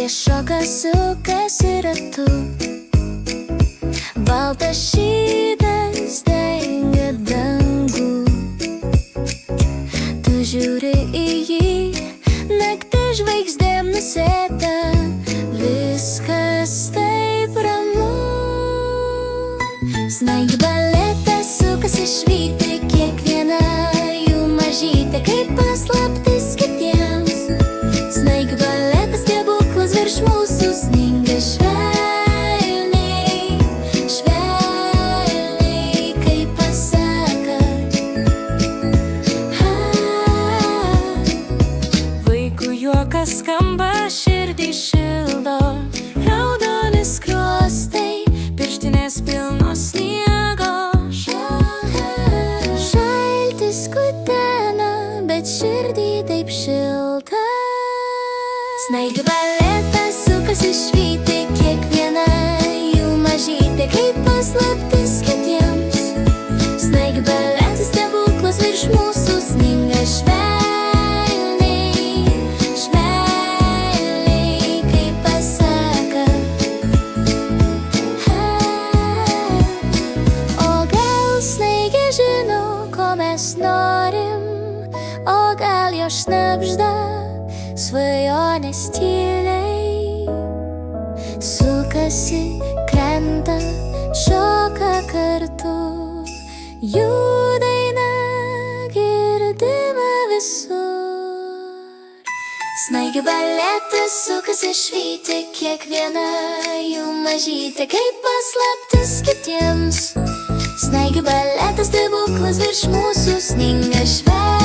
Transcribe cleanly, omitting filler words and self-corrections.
Snaigės šoka sukasi ratu, baltas šydas dengia dangų. Tu žiūri į jį, naktis žvaigždėm nusėta, viskas taip ramu. Snaigių baletas sukasi švyti, kiekviena jų mažytė kaip paslaptis kitiems. Snaigių baletas stebuklas virš mūsų sninga švelniai, švelniai kaip pasaka. Vaikų juokas skamba, širdį šildo, raudoni skruostai, pirštinės pilnos sniego. Šaltis kutena, bet širdį taip šilta. Snaigių baletas sukasi švyti, kiekviena jų mažytė kaip paslaptis kitiems. Snaigių baletas stebuklas virš mūsų sninga švelniai, švelniai kaip pasaka. O gal snaigė žino, ko mes norim, o gal jo šnabžda svajonės tyliai. Sukasi, krenta, šoka kartu, jų daina girdima visur. Snaigių baletas sukasi švyti, kiekviena jų mažytė kaip paslaptis kitiems. Snaigių baletas stebuklas virš mūsų sninga švelniai.